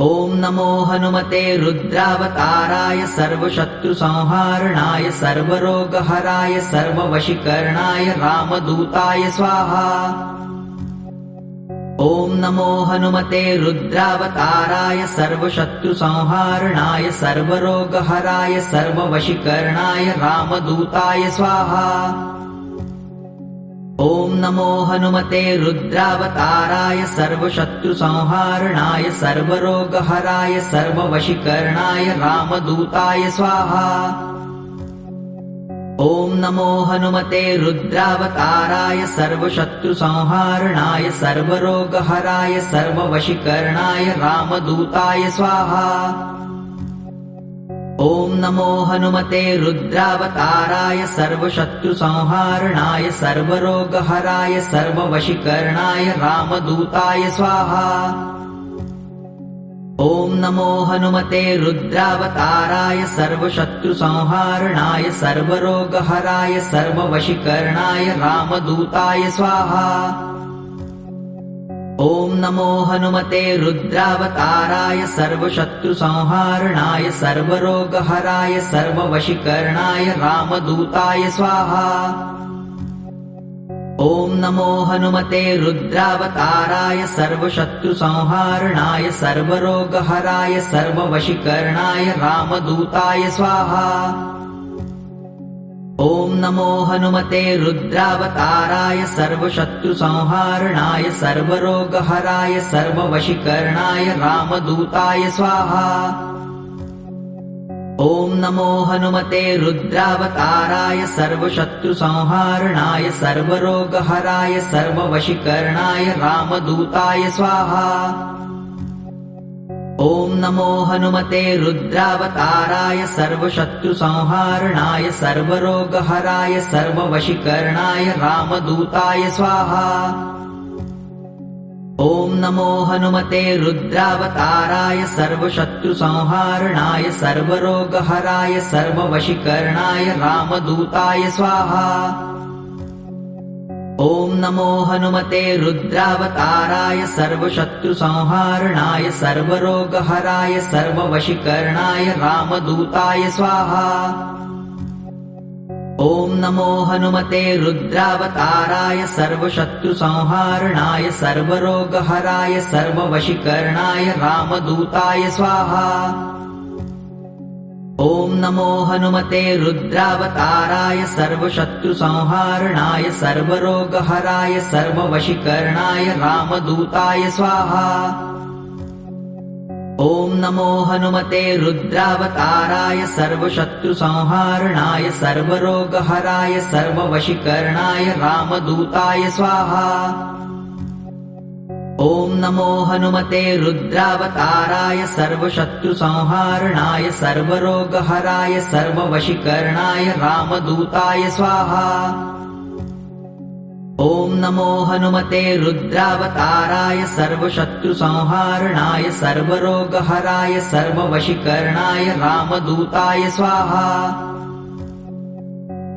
ॐ नमो हनुमते रुद्रावताराय सर्वशत्रुसंहारणाय सर्वरोगहराय सर्ववशीकरणाय रामदूताय स्वाहा। ॐ नमो हनुमते रुद्रावताराय सर्वशत्रुसंहारणाय सर्वरोगहराय सर्ववशीकरणाय रामदूताय स्वाहा। ॐ नमो हनुमते रुद्रावताराय सर्वशत्रुसंहारणाय सर्वरोगहराय सर्ववशीकरणाय रामदूताय स्वाहा। ॐ नमो हनुमते रुद्रावताराय सर्वशत्रुसंहारणाय सर्वरोगहराय सर्ववशीकरणाय रामदूताय स्वाहा। ॐ नमो हनुमते रुद्रावताराय सर्वशत्रुसंहारणाय सर्वरोगहराय सर्ववशीकरणाय रामदूताय स्वाहा। ॐ नमो हनुमते रुद्रावताराय सर्वशत्रुसंहारणाय सर्वरोगहराय सर्ववशीकरणाय रामदूताय स्वाहा। ॐ नमो हनुमते रुद्रावताराय सर्वशत्रुसंहारणाय सर्वरोगहराय सर्ववशीकरणाय रामदूताय स्वाहा। ॐ नमो हनुमते रुद्रावताराय सर्वशत्रुसंहारणाय सर्वरोगहराय सर्ववशीकरणाय रामदूताय स्वाहा। ॐ नमो हनुमते रुद्रावताराय सर्वशत्रुसंहारणाय सर्वरोगहराय सर्ववशीकरणाय रामदूताय स्वाहा। ॐ नमो हनुमते रुद्रावताराय सर्वशत्रुसंहारणाय सर्वरोगहराय सर्ववशीकरणाय रामदूताय स्वाहा। ॐ नमो हनुमते रुद्रावताराय सर्वशत्रुसंहारणाय सर्वरोगहराय सर्ववशीकरणाय रामदूताय स्वाहा। ॐ नमो हनुमते रुद्रावताराय सर्वशत्रुसंहारणाय सर्वरोगहराय सर्ववशीकरणाय रामदूताय स्वाहा। ॐ नमो हनुमते रुद्रावताराय सर्वशत्रुसंहारणाय सर्वरोगहराय सर्ववशीकरणाय रामदूताय स्वाहा। ॐ नमो हनुमते रुद्रावताराय सर्वशत्रुसंहारणाय सर्वरोगहराय सर्ववशीकरणाय रामदूताय स्वाहा। ॐ नमो हनुमते रुद्रावताराय सर्वशत्रुसंहारणाय सर्वरोगहराय सर्ववशीकरणाय रामदूताय स्वाहा। ॐ नमो हनुमते रुद्रावताराय सर्वशत्रुसंहारणाय सर्वरोगहराय सर्ववशीकरणाय रामदूताय स्वाहा। ॐ नमो हनुमते रुद्रावताराय सर्वशत्रुसंहारणाय सर्वरोगहराय सर्ववशीकरणाय रामदूताय स्वाहा। ॐ नमो हनुमते रुद्रावताराय सर्वशत्रुसंहारणाय सर्वरोगहराय सर्ववशीकरणाय रामदूताय स्वाहा।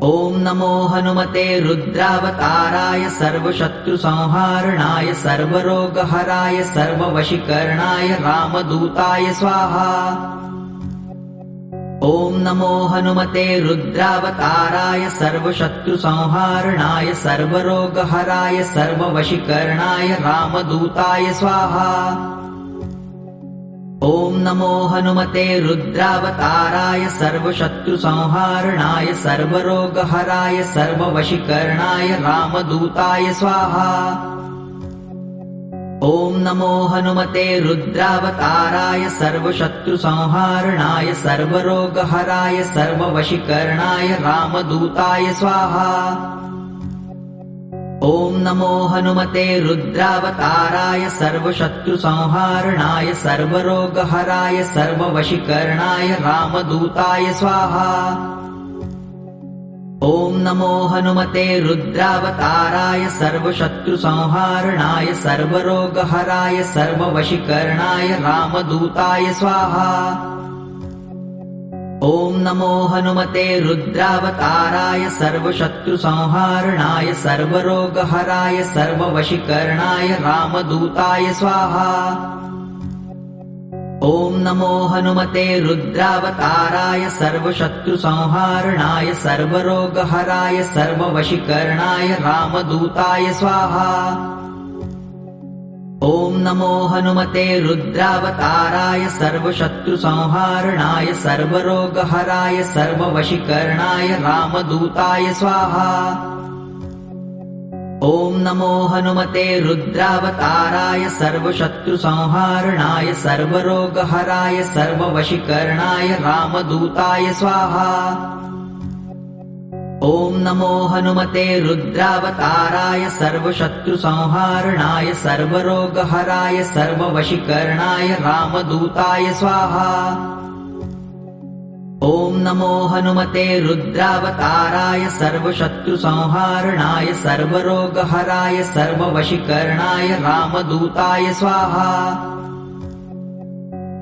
ॐ नमो हनुमते रुद्रावताराय सर्वशत्रुसंहारणाय सर्वरोगहराय सर्ववशीकरणाय रामदूताय स्वाहा। ॐ नमो हनुमते रुद्रावताराय सर्वशत्रुसंहारणाय सर्वरोगहराय सर्ववशीकरणाय रामदूताय स्वाहा। ॐ नमो हनुमते रुद्रावताराय सर्वशत्रुसंहारणाय सर्वरोगहराय सर्ववशीकरणाय रामदूताय स्वाहा। ॐ नमो हनुमते रुद्रावताराय सर्वशत्रुसंहारणाय सर्वरोगहराय सर्ववशीकरणाय रामदूताय स्वाहा। ॐ नमो हनुमते रुद्रावताराय सर्वशत्रुसंहारणाय सर्वरोगहराय सर्ववशीकरणाय रामदूताय स्वाहा। ॐ नमो हनुमते रुद्रावताराय सर्वशत्रुसंहारणाय सर्वरोगहराय सर्ववशीकरणाय रामदूताय स्वाहा। ॐ नमो हनुमते रुद्रावताराय सर्वशत्रुसंहारणाय सर्वरोगहराय सर्ववशीकरणाय रामदूताय स्वाहा। ॐ नमो हनुमते रुद्रावताराय सर्वशत्रुसंहारणाय सर्वरोगहराय सर्ववशीकरणाय रामदूताय स्वाहा। ॐ नमो हनुमते रुद्रावताराय सर्वशत्रुसंहारणाय सर्वरोगहराय सर्ववशीकरणाय रामदूताय स्वाहा। ॐ नमो हनुमते रुद्रावताराय सर्वशत्रुसंहारणाय सर्वरोगहराय सर्ववशीकरणाय रामदूताय स्वाहा। ॐ नमो हनुमते रुद्रावताराय सर्वशत्रुसंहारणाय सर्वरोगहराय सर्ववशीकरणाय रामदूताय स्वाहा। ॐ नमो हनुमते रुद्रावताराय सर्वशत्रुसंहारणाय सर्वरोगहराय सर्ववशीकरणाय रामदूताय स्वाहा।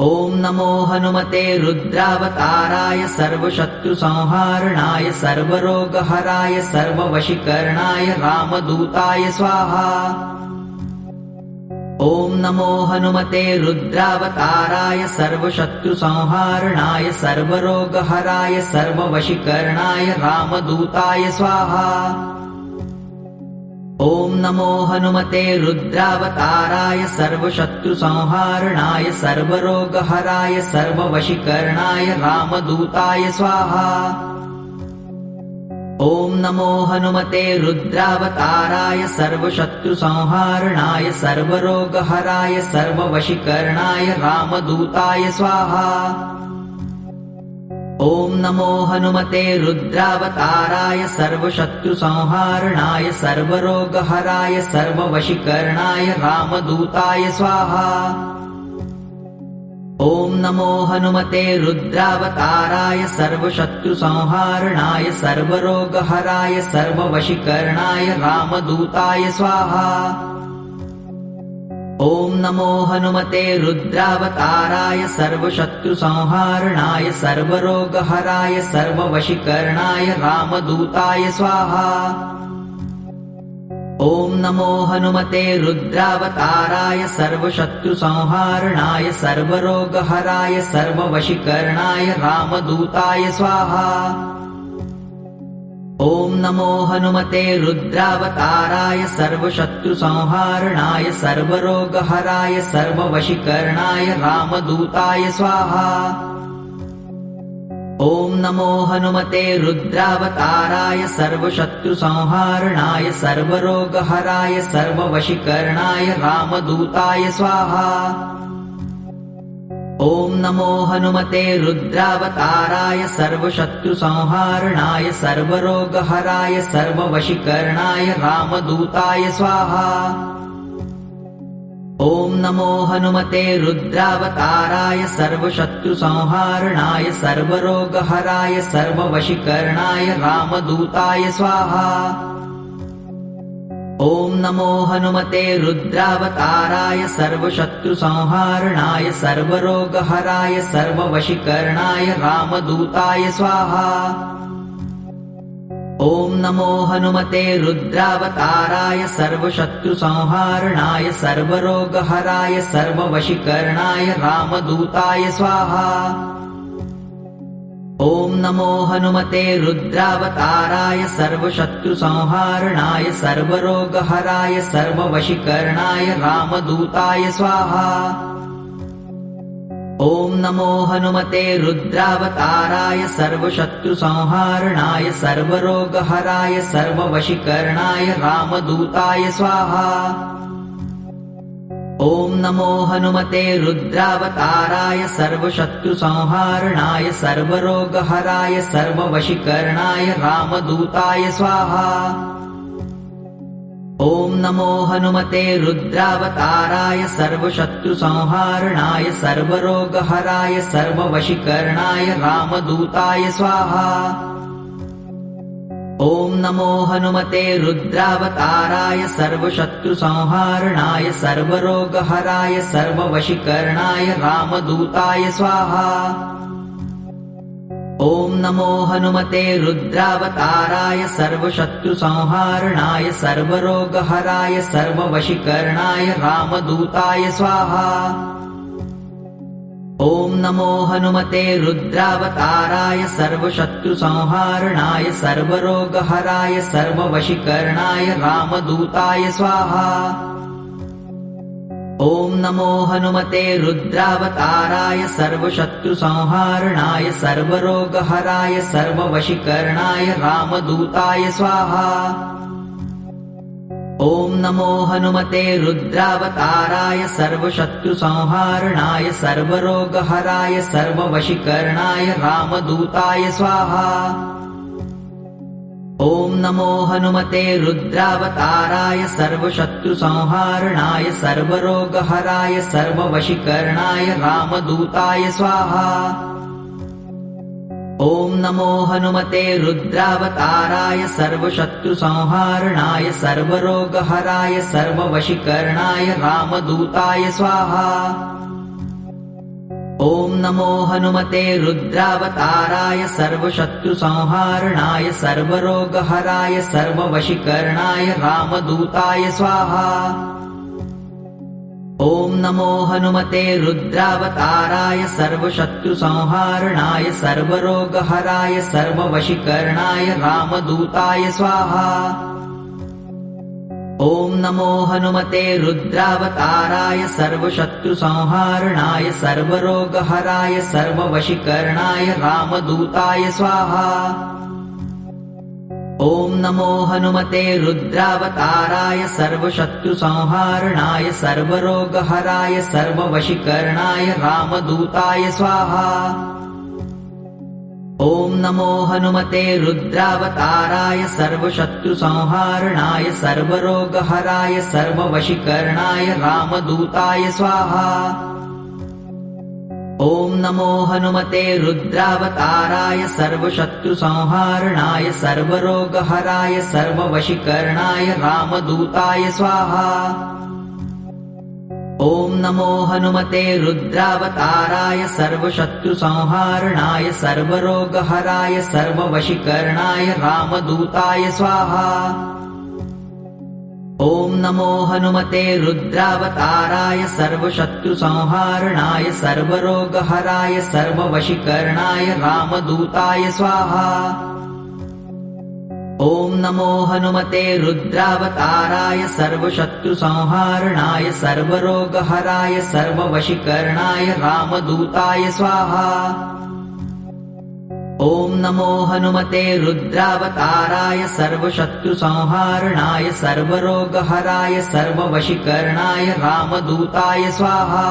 ॐ नमो हनुमते रुद्रावताराय सर्वशत्रुसंहारणाय सर्वरोगहराय सर्ववशीकरणाय रामदूताय स्वाहा। ॐ नमो हनुमते रुद्रावताराय सर्वशत्रुसंहारणाय सर्वरोगहराय सर्ववशीकरणाय रामदूताय स्वाहा। ॐ नमो हनुमते रुद्रावताराय सर्वशत्रुसंहारणाय सर्वरोगहराय सर्ववशीकरणाय रामदूताय स्वाहा। ॐ नमो हनुमते रुद्रावताराय सर्वशत्रुसंहारणाय सर्वरोगहराय सर्ववशीकरणाय रामदूताय स्वाहा। ॐ नमो हनुमते रुद्रावताराय सर्वशत्रुसंहारणाय सर्वरोगहराय सर्ववशीकरणाय रामदूताय स्वाहा। ॐ नमो हनुमते रुद्रावताराय सर्वशत्रुसंहारणाय सर्वरोगहराय सर्ववशीकरणाय रामदूताय स्वाहा। ॐ नमो हनुमते रुद्रावताराय सर्वशत्रुसंहारणाय सर्वरोगहराय सर्ववशीकरणाय रामदूताय स्वाहा। ॐ नमो हनुमते रुद्रावताराय सर्वशत्रुसंहारणाय सर्वरोगहराय सर्ववशीकरणाय रामदूताय स्वाहा। ॐ नमो हनुमते रुद्रावताराय सर्वशत्रुसंहारणाय सर्वरोगहराय सर्ववशीकरणाय रामदूताय स्वाहा। ॐ नमो हनुमते रुद्रावताराय सर्वशत्रुसंहारणाय सर्वरोगहराय सर्ववशीकरणाय रामदूताय स्वाहा। ॐ नमो हनुमते रुद्रावताराय सर्वशत्रुसंहारणाय सर्वरोगहराय सर्ववशीकरणाय रामदूताय स्वाहा। ॐ नमो हनुमते रुद्रावताराय सर्वशत्रुसंहारणाय सर्वरोगहराय सर्ववशीकरणाय रामदूताय स्वाहा। ॐ नमो हनुमते रुद्रावताराय सर्वशत्रुसंहारणाय सर्वरोगहराय सर्ववशीकरणाय रामदूताय स्वाहा। ॐ नमो हनुमते रुद्रावताराय सर्वशत्रुसंहारणाय सर्वरोगहराय सर्ववशीकरणाय रामदूताय स्वाहा। ॐ नमो हनुमते रुद्रावताराय सर्वशत्रुसंहारणाय सर्वरोगहराय सर्ववशीकरणाय रामदूताय स्वाहा। ॐ नमो हनुमते रुद्रावताराय सर्वशत्रुसंहारणाय सर्वरोगहराय सर्ववशीकरणाय रामदूताय स्वाहा। ॐ नमो हनुमते रुद्रावताराय सर्वशत्रुसंहारणाय सर्वरोगहराय सर्ववशीकरणाय रामदूताय स्वाहा। ॐ नमो हनुमते रुद्रावताराय सर्वशत्रुसंहारणाय सर्वरोगहराय सर्ववशीकरणाय रामदूताय स्वाहा। ॐ नमो हनुमते रुद्रावताराय सर्वशत्रुसंहारणाय सर्वरोगहराय सर्ववशीकरणाय रामदूताय स्वाहा। ॐ नमो हनुमते रुद्रावताराय सर्वशत्रुसंहारणाय सर्वरोगहराय सर्ववशीकरणाय रामदूताय स्वाहा। ॐ नमो हनुमते रुद्रावताराय सर्वशत्रुसंहारणाय सर्वरोगहराय सर्ववशीकरणाय रामदूताय स्वाहा। ॐ नमो हनुमते रुद्रावताराय सर्वशत्रुसंहारणाय सर्वरोगहराय सर्ववशीकरणाय रामदूताय स्वाहा। ॐ नमो हनुमते रुद्रावताराय सर्वशत्रुसंहारणाय सर्वरोगहराय सर्ववशीकरणाय रामदूताय स्वाहा। ॐ नमो हनुमते रुद्रावताराय सर्वशत्रुसंहारणाय सर्वरोगहराय सर्ववशीकरणाय रामदूताय स्वाहा। ॐ नमो हनुमते रुद्रावताराय सर्वशत्रुसंहारणाय सर्वरोगहराय सर्ववशीकरणाय रामदूताय स्वाहा। ॐ नमो हनुमते रुद्रावताराय सर्वशत्रुसंहारणाय सर्वरोगहराय सर्ववशीकरणाय रामदूताय स्वाहा। ॐ नमो हनुमते रुद्रावताराय सर्वशत्रुसंहारणाय सर्वरोगहराय सर्ववशीकरणाय रामदूताय स्वाहा। ॐ नमो हनुमते रुद्रावताराय सर्वशत्रुसंहारणाय सर्वरोगहराय सर्ववशीकरणाय रामदूताय स्वाहा। ॐ नमो हनुमते रुद्रावताराय सर्वशत्रुसंहारणाय सर्वरोगहराय सर्ववशीकरणाय रामदूताय स्वाहा। ॐ नमो हनुमते रुद्रावताराय सर्वशत्रुसंहारणाय सर्वरोगहराय सर्ववशीकरणाय रामदूताय स्वाहा। ॐ नमो हनुमते रुद्रावताराय सर्वशत्रुसंहारणाय सर्वरोगहराय सर्ववशीकरणाय रामदूताय स्वाहा। ॐ नमो हनुमते रुद्रावताराय सर्वशत्रुसंहारणाय सर्वरोगहराय सर्ववशीकरणाय रामदूताय स्वाहा। ॐ नमो हनुमते रुद्रावताराय सर्वशत्रुसंहारणाय सर्वरोगहराय सर्ववशीकरणाय रामदूताय स्वाहा। ॐ नमो हनुमते रुद्रावताराय सर्वशत्रुसंहारणाय सर्वरोगहराय सर्ववशीकरणाय रामदूताय स्वाहा। ॐ नमो हनुमते रुद्रावताराय सर्वशत्रुसंहारणाय सर्वरोगहराय सर्ववशीकरणाय रामदूताय स्वाहा।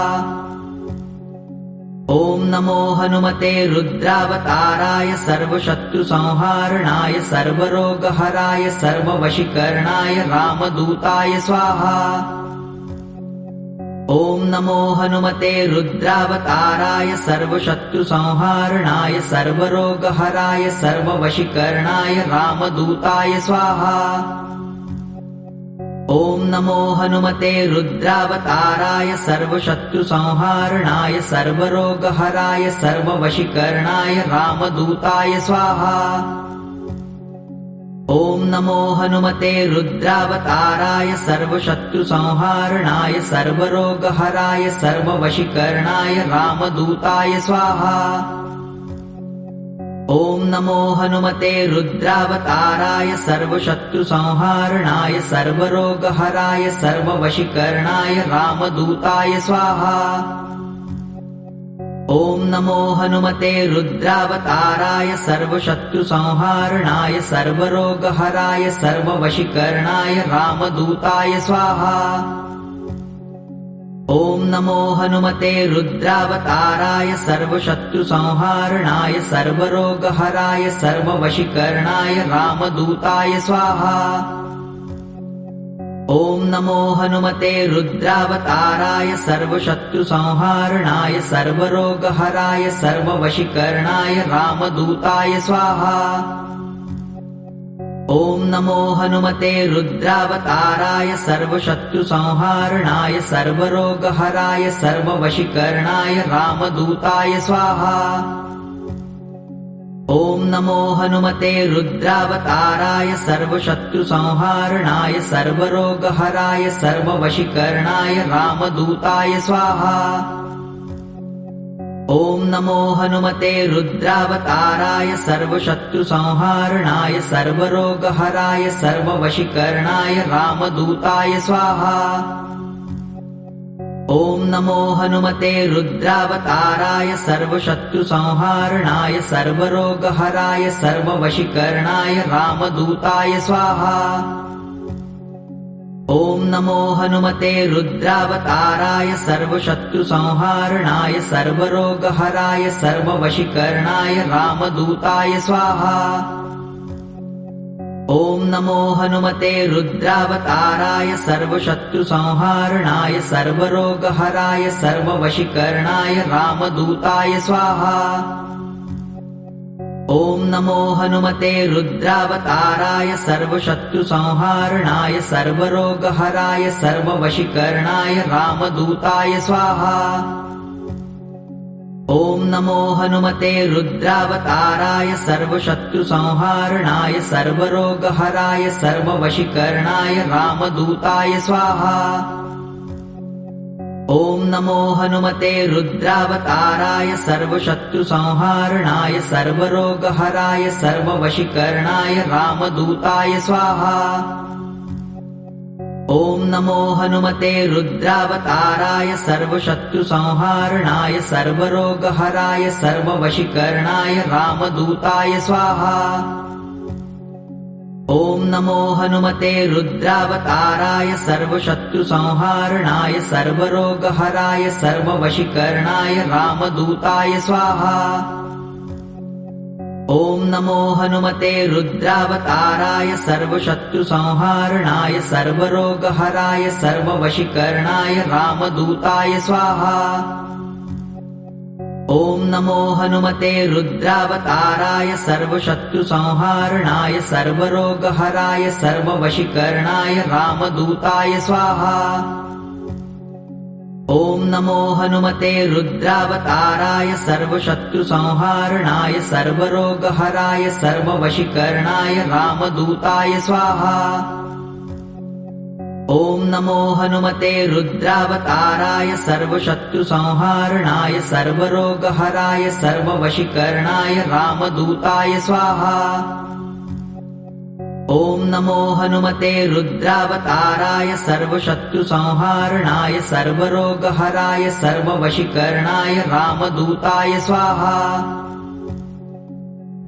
ॐ नमो हनुमते रुद्रावताराय सर्वशत्रुसंहारणाय सर्वरोगहराय सर्ववशीकरणाय रामदूताय स्वाहा। ॐ नमो हनुमते रुद्रावताराय सर्वशत्रुसंहारणाय सर्वरोगहराय सर्ववशीकरणाय रामदूताय स्वाहा। ॐ नमो हनुमते रुद्रावताराय सर्वशत्रुसंहारणाय सर्वरोगहराय सर्ववशीकरणाय रामदूताय स्वाहा। ॐ नमो हनुमते रुद्रावताराय सर्वशत्रुसंहारणाय सर्वरोगहराय सर्ववशीकरणाय रामदूताय स्वाहा। ॐ नमो हनुमते रुद्रावताराय सर्वशत्रुसंहारणाय सर्वरोगहराय सर्ववशीकरणाय रामदूताय स्वाहा। ॐ नमो हनुमते रुद्रावताराय सर्वशत्रुसंहारणाय सर्वरोगहराय सर्ववशीकरणाय रामदूताय स्वाहा। ॐ नमो हनुमते रुद्रावताराय सर्वशत्रुसंहारणाय सर्वरोगहराय सर्ववशीकरणाय रामदूताय स्वाहा। ॐ नमो हनुमते रुद्रावताराय सर्वशत्रुसंहारणाय सर्वरोगहराय सर्ववशीकरणाय रामदूताय स्वाहा। ॐ नमो हनुमते रुद्रावताराय सर्वशत्रुसंहारणाय सर्वरोगहराय सर्ववशीकरणाय रामदूताय स्वाहा। ॐ नमो हनुमते रुद्रावताराय सर्वशत्रुसंहारणाय सर्वरोगहराय सर्ववशीकरणाय रामदूताय स्वाहा। ॐ नमो हनुमते रुद्रावताराय सर्वशत्रुसंहारणाय सर्वरोगहराय सर्ववशीकरणाय रामदूताय स्वाहा। ॐ नमो हनुमते रुद्रावताराय सर्वशत्रुसंहारणाय सर्वरोगहराय सर्ववशीकरणाय रामदूताय स्वाहा। ॐ नमो हनुमते रुद्रावताराय सर्वशत्रुसंहारणाय सर्वरोगहराय सर्ववशीकरणाय रामदूताय स्वाहा। ॐ नमो हनुमते रुद्रावताराय सर्वशत्रुसंहारणाय सर्वरोगहराय सर्ववशीकरणाय रामदूताय स्वाहा। ॐ नमो हनुमते रुद्रावताराय सर्वशत्रुसंहारणाय सर्वरोगहराय सर्ववशीकरणाय रामदूताय स्वाहा। ॐ नमो हनुमते रुद्रावताराय सर्वशत्रुसंहारणाय सर्वरोगहराय सर्ववशीकरणाय रामदूताय स्वाहा। ॐ नमो हनुमते रुद्रावताराय सर्वशत्रुसंहारणाय सर्वरोगहराय सर्ववशीकरणाय रामदूताय स्वाहा। ॐ नमो हनुमते रुद्रावताराय सर्वशत्रुसंहारणाय सर्वरोगहराय सर्ववशीकरणाय रामदूताय स्वाहा। ॐ नमो हनुमते रुद्रावताराय सर्वशत्रुसंहारणाय सर्वरोगहराय सर्ववशीकरणाय रामदूताय स्वाहा। ॐ नमो हनुमते रुद्रावताराय सर्वशत्रुसंहारणाय सर्वरोगहराय सर्ववशीकरणाय रामदूताय स्वाहा। ॐ नमो हनुमते रुद्रावताराय सर्वशत्रुसंहारणाय सर्वरोगहराय सर्ववशीकरणाय रामदूताय स्वाहा। ॐ नमो हनुमते रुद्रावताराय सर्वशत्रुसंहारणाय सर्वरोगहराय सर्ववशीकरणाय रामदूताय स्वाहा। ॐ नमो हनुमते रुद्रावताराय सर्वशत्रुसंहारणाय सर्वरोगहराय सर्ववशीकरणाय रामदूताय स्वाहा। ॐ नमो हनुमते रुद्रावताराय सर्वशत्रुसंहारणाय सर्वरोगहराय सर्ववशीकरणाय रामदूताय स्वाहा।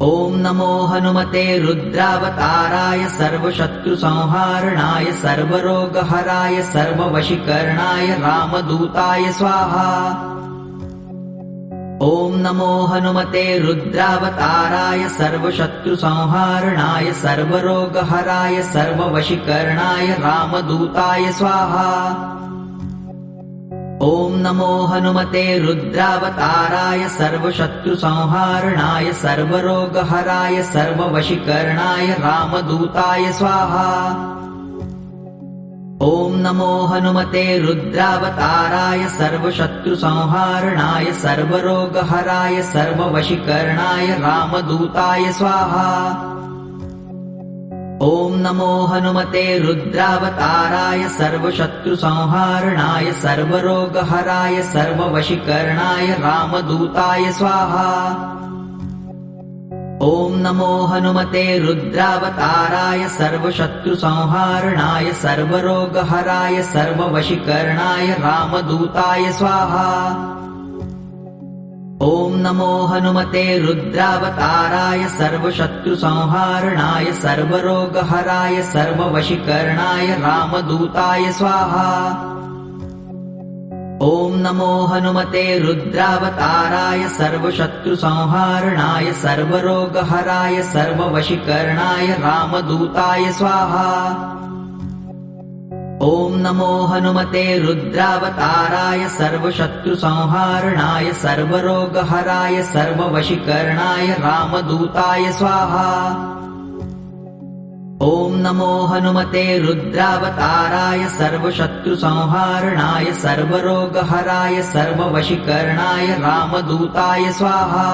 ॐ नमो हनुमते रुद्रावताराय सर्वशत्रुसंहारणाय सर्वरोगहराय सर्ववशीकरणाय रामदूताय स्वाहा। ॐ नमो हनुमते रुद्रावताराय सर्वशत्रुसंहारणाय सर्वरोगहराय सर्ववशीकरणाय रामदूताय स्वाहा। ॐ नमो हनुमते रुद्रावताराय सर्वशत्रुसंहारणाय सर्वरोगहराय सर्ववशीकरणाय रामदूताय स्वाहा। ॐ नमो हनुमते रुद्रावताराय सर्वशत्रुसंहारणाय सर्वरोगहराय सर्ववशीकरणाय रामदूताय स्वाहा। ॐ नमो हनुमते रुद्रावताराय सर्वशत्रुसंहारणाय सर्वरोगहराय सर्ववशीकरणाय रामदूताय स्वाहा। ॐ नमो हनुमते रुद्रावताराय सर्वशत्रुसंहारणाय सर्वरोगहराय सर्ववशीकरणाय रामदूताय स्वाहा। ॐ नमो हनुमते रुद्रावताराय सर्वशत्रुसंहारणाय सर्वरोगहराय सर्ववशीकरणाय रामदूताय स्वाहा। ॐ नमो हनुमते रुद्रावताराय सर्वशत्रुसंहारणाय सर्वरोगहराय सर्ववशीकरणाय रामदूताय स्वाहा। ॐ नमो हनुमते रुद्रावताराय सर्वशत्रुसंहारणाय सर्वरोगहराय सर्ववशीकरणाय रामदूताय स्वाहा। ॐ नमो हनुमते रुद्रावताराय सर्वशत्रुसंहारणाय सर्वरोगहराय सर्ववशीकरणाय रामदूताय स्वाहा।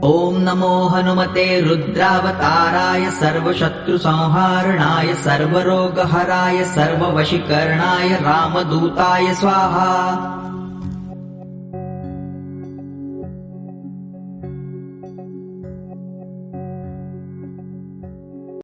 ॐ नमो हनुमते रुद्रावताराय सर्वशत्रुसंहारणाय सर्वरोगहराय सर्ववशीकरणाय रामदूताय स्वाहा।